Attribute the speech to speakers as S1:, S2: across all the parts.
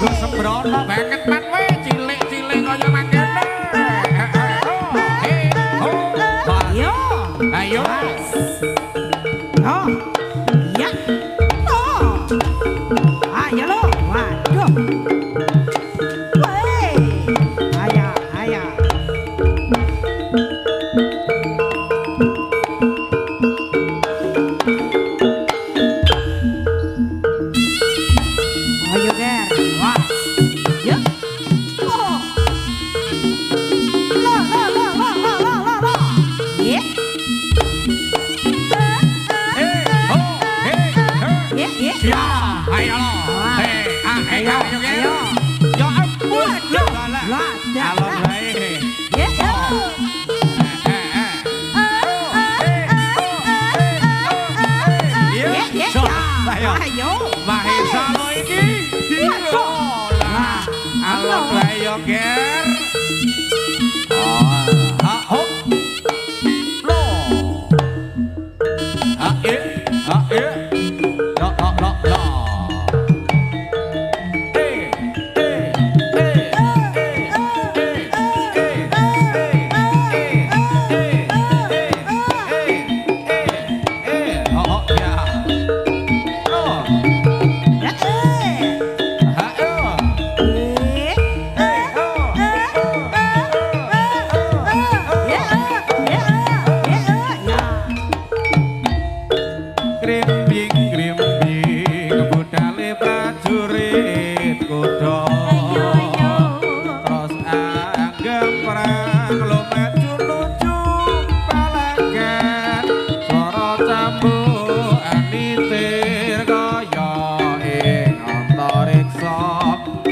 S1: Wis sembrono banget man we cilik-cilik kaya mangkene.
S2: Ayo.
S1: Ayo.
S2: Oh. Ya. Oh. Ayo lo. Waduh. Woi. Ayah, ayah. Ayo ger. Wah. Ya. Oh. Lo lo lo lo lo lo lo lo. Ya. Ya, ya.
S1: Ya, ayo lo. Ayo, ayo. Ya ampun.
S2: Lah,
S1: Alon wae.
S2: ya.
S1: Ayo.
S2: Ayo.
S1: Mahesa lo iki. Lah, alon wae yo ger. Ha hop. Lo. Ha e. Lo lo lo lo.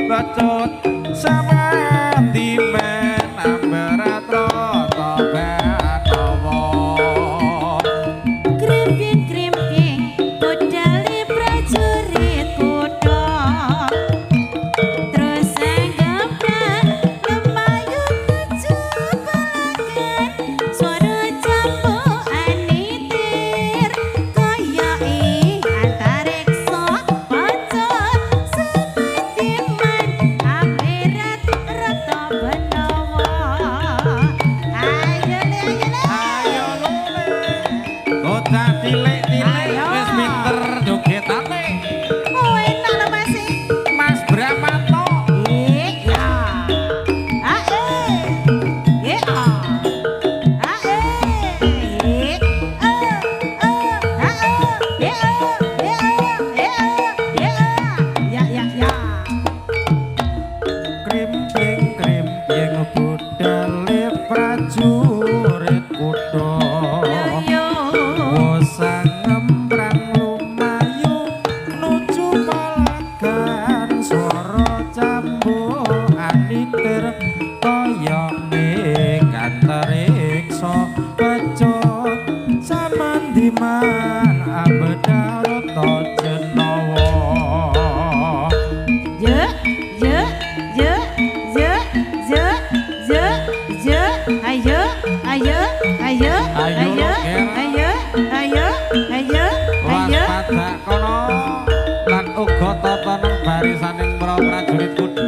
S1: Bacut sama timen amberat rata banawa
S2: Krimping-krimping budale prajurit kutha terus anggapan lemayu tuju balagan swara campukan nitir kaya antariksa bacut sematiman amberat rata banawa ayo le
S1: ayo lole kota tilik-tilik wis pinter jogetane
S2: oh enak lho Mas
S1: Mas Bramanto
S2: ya ya
S1: krimping-krimping budale prajurit kutha Wosang ngemprang lumayu nuju palagan swara cambukan nitir kaya ning antariksa bacut samandiman abedharata jenawa waspada kono lan uga tatanan barisaning para prajurit kudu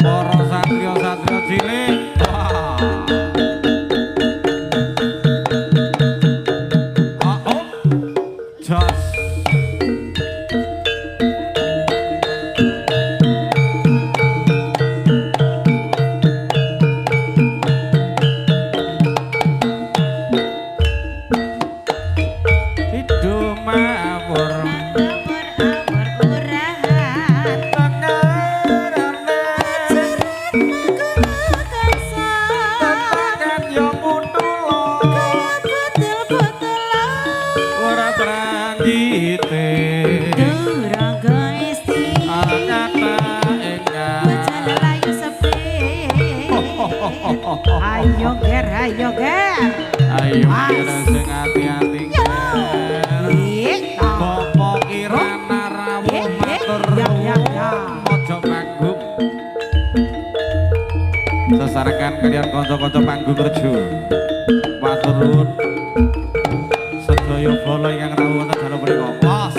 S1: para satriya-satriya cilik jos
S2: Ayo ger, ayo ger.
S1: Ayo kira sing hati-hati ger. Bapak Kirana rawuh matur nuwun mojo panggung. Sesarengan kalian kanca-kanca panggung rejo. Matur nuwun. Sedaya bala ingkang rawuh wonten dalu punika. Mas.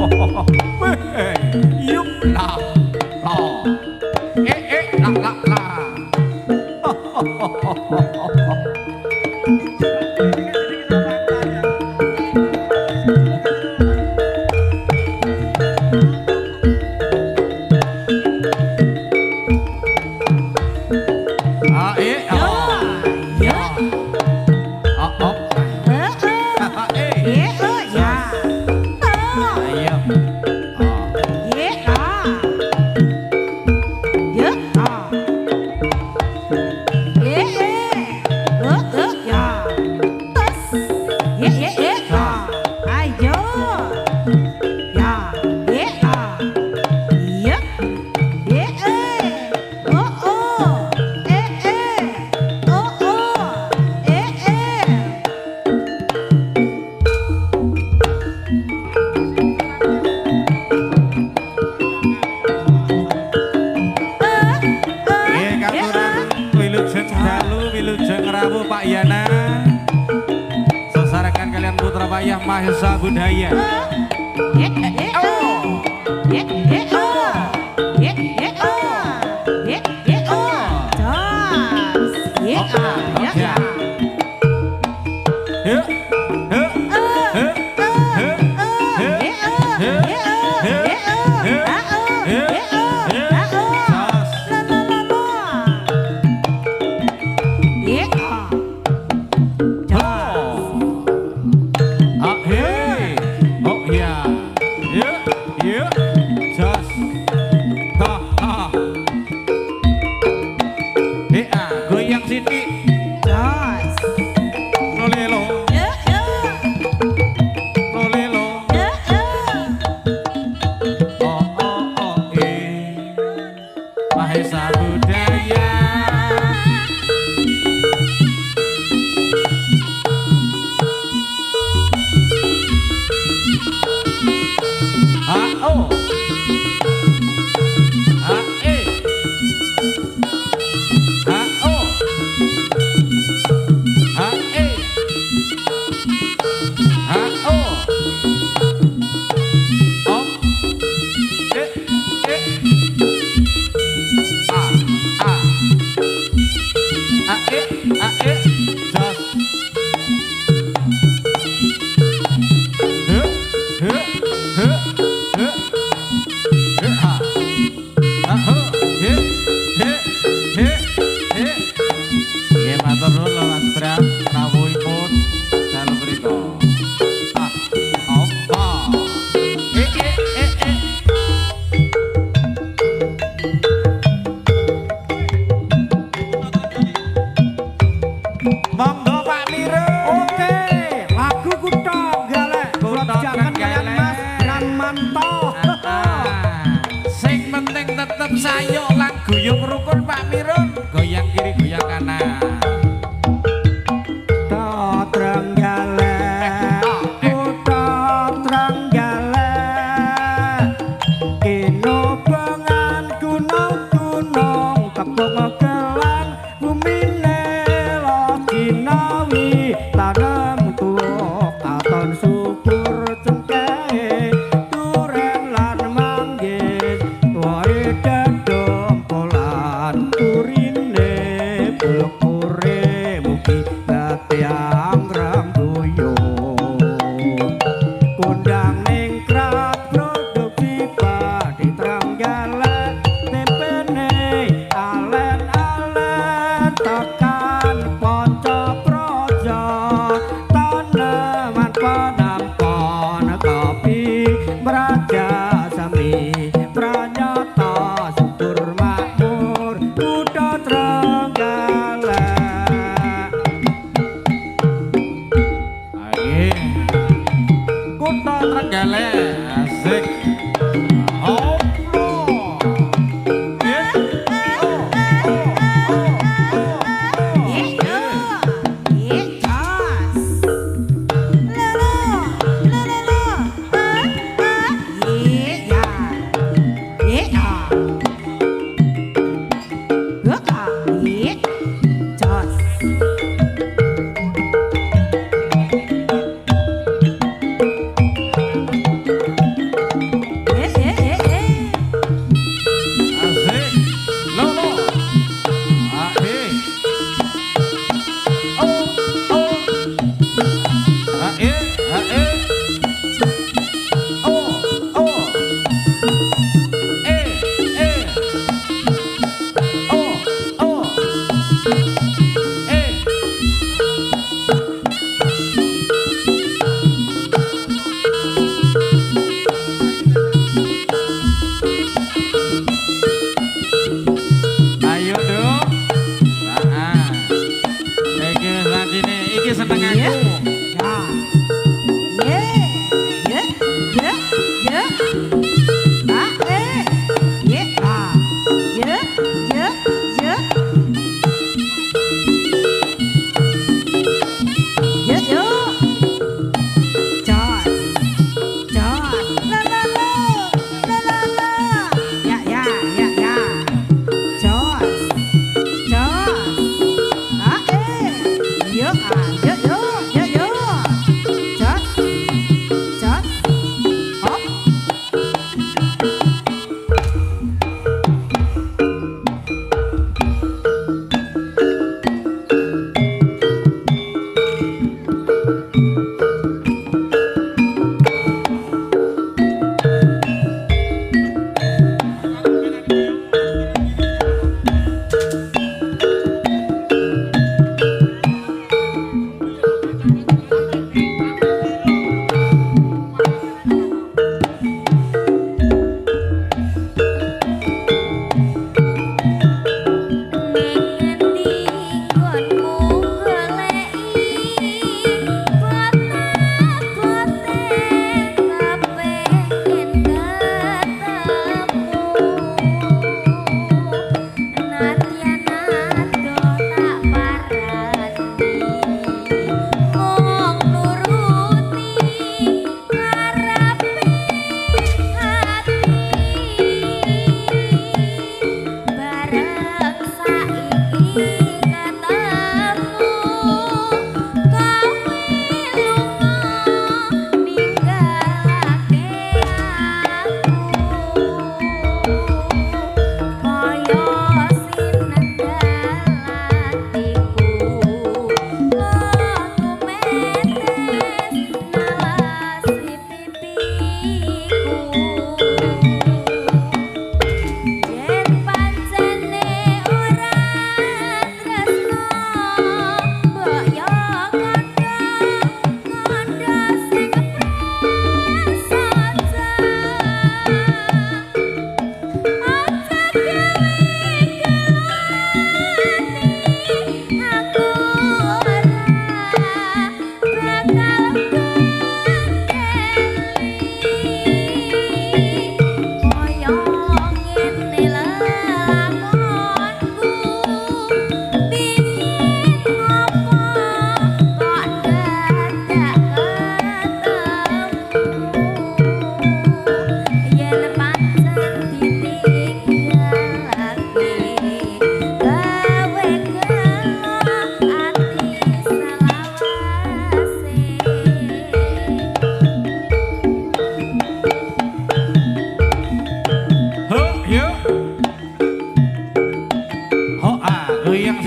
S1: Yup la la. La la la. Pak Yana sesarakan kalian putra payah Mahesa Budaya. Goyang sini. Lolelo. Lolelo. Mahesa Budaya. Monggo Pak Miro.
S3: Oke, lagu Kutha Galek. Jangan kalian Mas Ramanto.
S1: Sing penting tetep sayo lan guyung rukun Pak Miro. Goyang kiri goyang kanan.
S3: Kutha Trenggalek, Kutha Trenggalek. Kino bengan gunung-gunung kepung kelan bumine Kinawi tanam tuwuk katon syukur cengkeh duren lan manggis tuwai dedom polan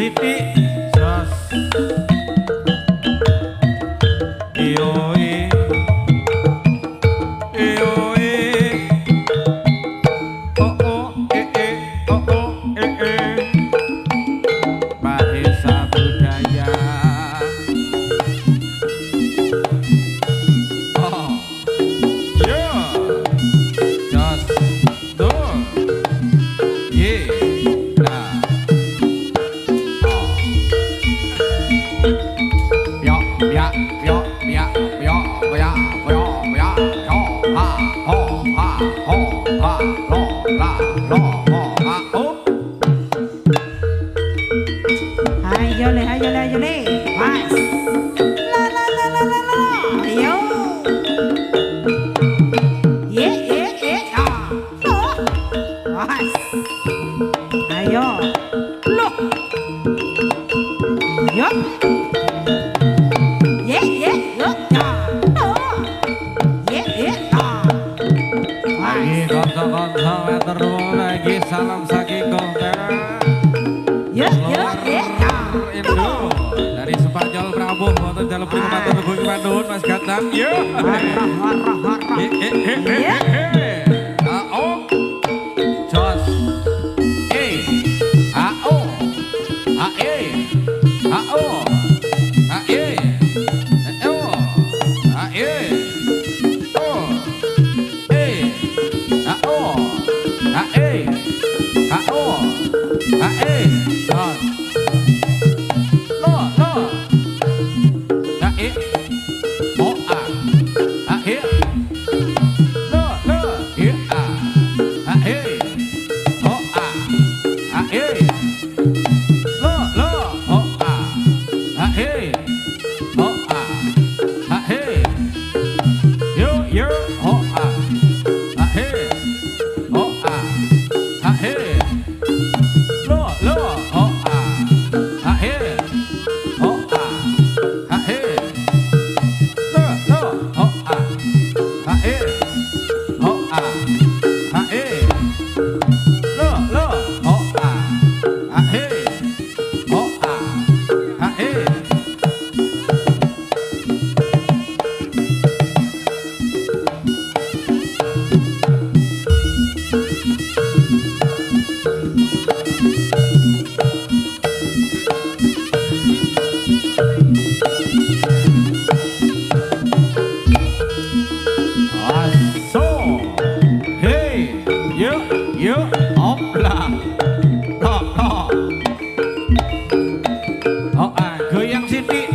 S1: sithik jos ioi ioi oh oh oh oh bahasa budaya oh yo jos do ye nah yo ya yo ya yo ya yo ya yo ha ho ha ho ha lo la lo ho ha oh
S2: Ayo le, ayo le, ayo le. Mas. La la la la la la. Yo. Ah. Loh. Mas. Ayo. Loh. Yo. Yo. Ya. Loh. Ah.
S1: lagi konco-konco meter lagi salam saking konten
S2: Ya.
S1: Indo dari Spanyol Prabowo wonten dalam pripun matur nuwun kemandhun Mas Gatan yo oh jos ao ao goyang sithik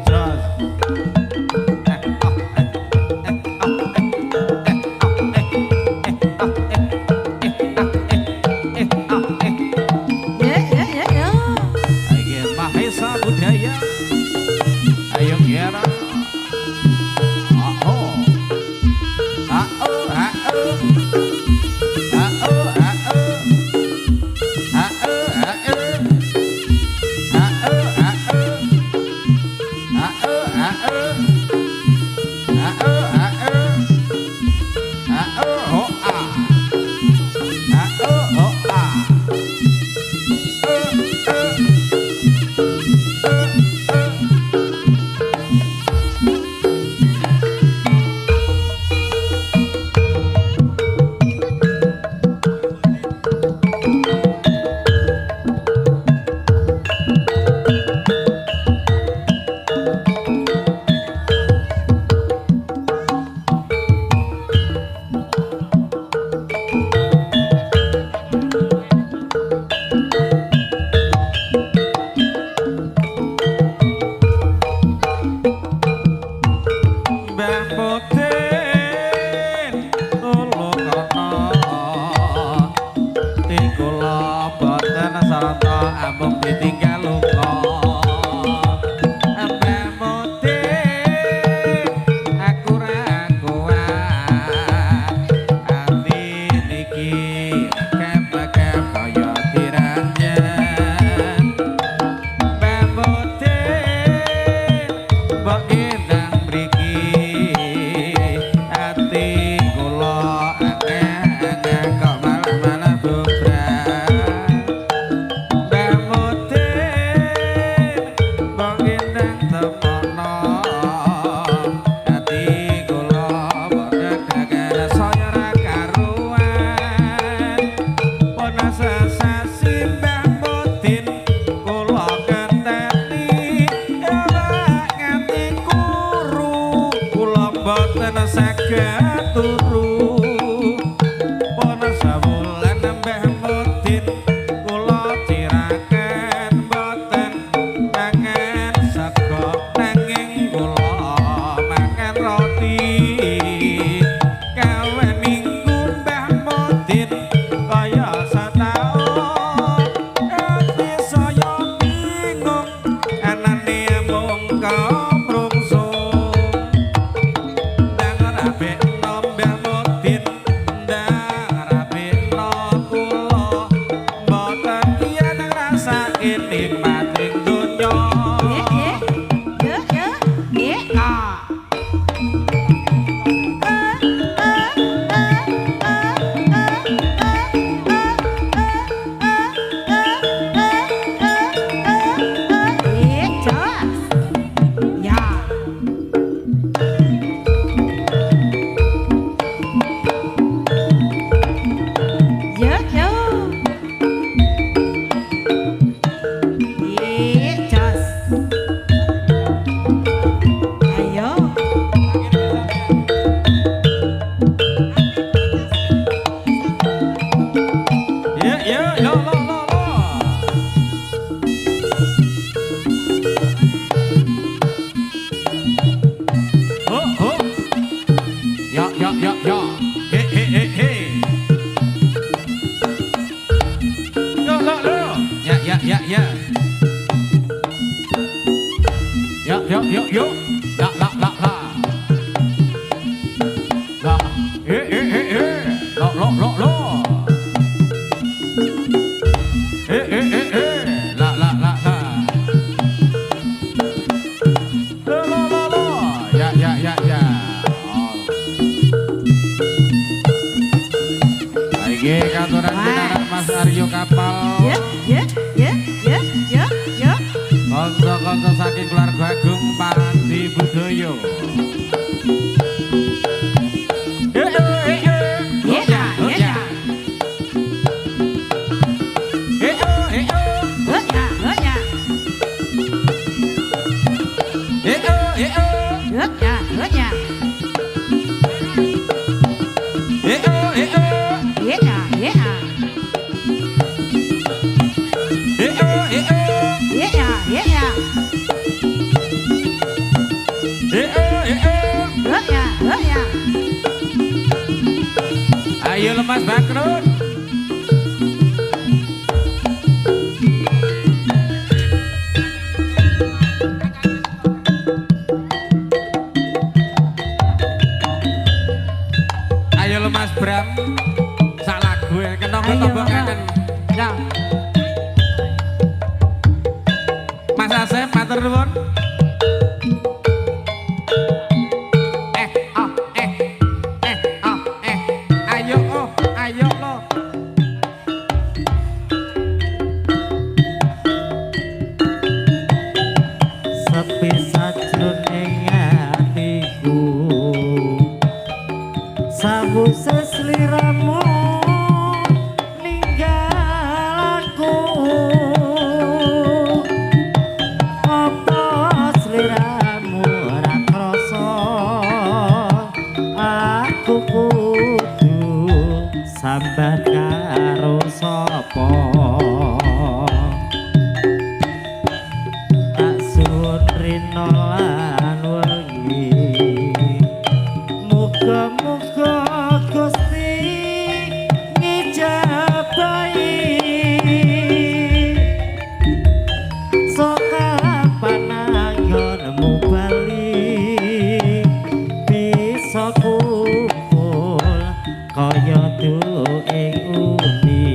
S1: jos ayo mahesa budaya ayo kira ya ya. Yuk. La. La. Lo. La. Lo. Ya. Iki katuran jenengan Mas Aryo Kapal.
S2: Ya.
S1: Kanca-kanca saking keluarga Agung Pandi Budaya. Ayo lemas bakrut. Ayo lemas Bram. Sak lagu kenong-kenong kangen. Ya. Mas Asep matur nuwun. Ayo lo.
S3: Sepi sajroning atiku sawise sliramu ninggal aku apa sliramu ora krasa aku kudu sambat karo sapa tak suwun rina lan wengi muga-muga Gusti ngijabahi saka pananggonmu bali bisa kumpul kaya dulu ing uni.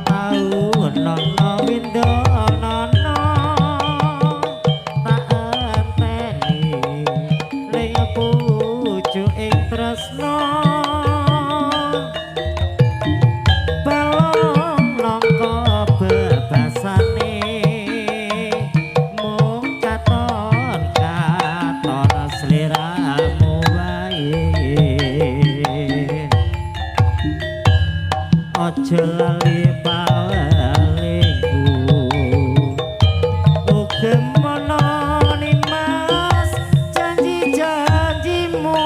S3: Tau nono windo nono tak enteni ling pucuk ing tresno balong nangka bebasane mung katon sliramu wae aja lali palingku uga mononi mas janji-janjimu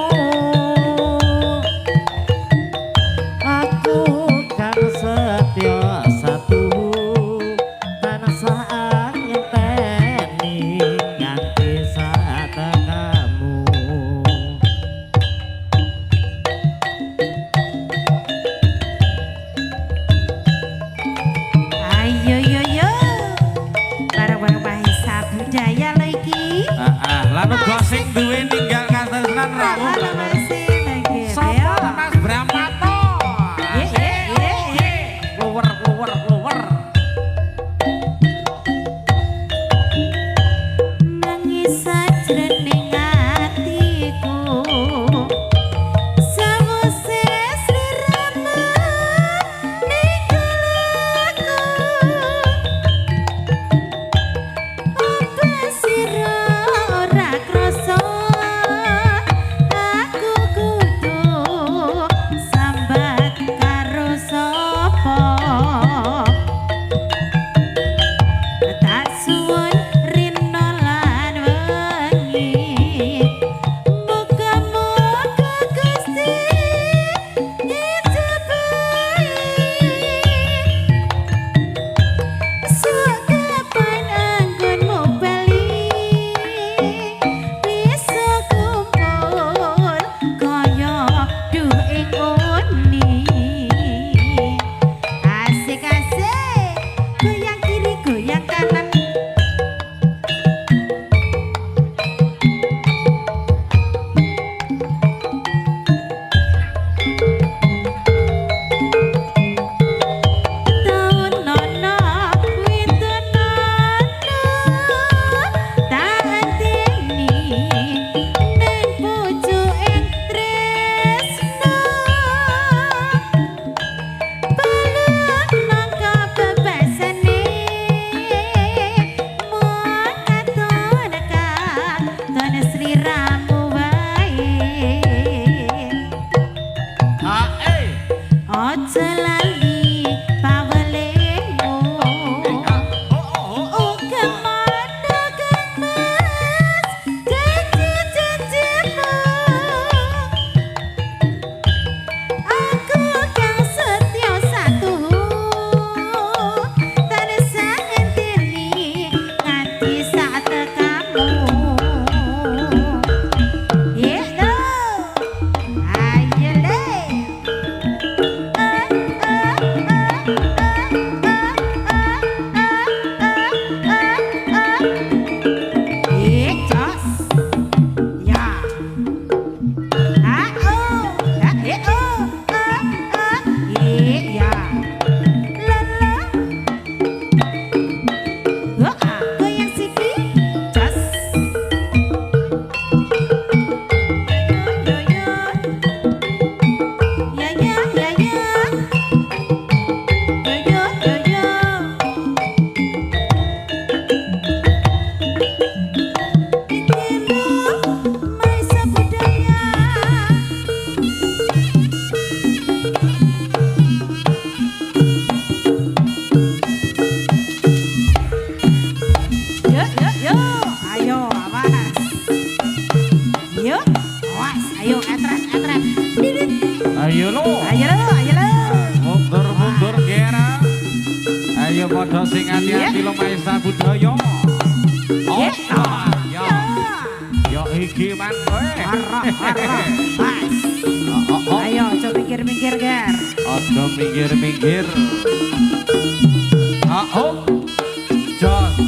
S3: aku kan setia satu tansah nyenteni nganti saat kamu.
S2: Ayo. Barang-barang bahasa budaya lagi.
S1: Lalu gosing duwe ninggal katresnan rawuh. Sopo Mas Brahmato? Keluar.
S2: Nangis sajroning atiku sawise sliramu ninggal aku apa sira ora krasa
S1: Ayo padha sing ati-ati lo maesa budaya. Oh, ya. Yo iki man kowe.
S2: Mas. Ayo coba minggir-minggir ger.
S1: Aja minggir-minggir. Oh. Jos.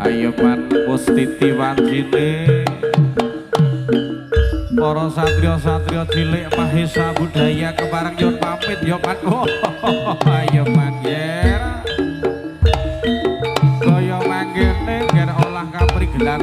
S1: Ayo man Mustiti wancine para satria-satria cilik mahesa budaya kepareng nyuwun pamit ya man. Ayo man yer kaya mangkene ger olah kaprigelan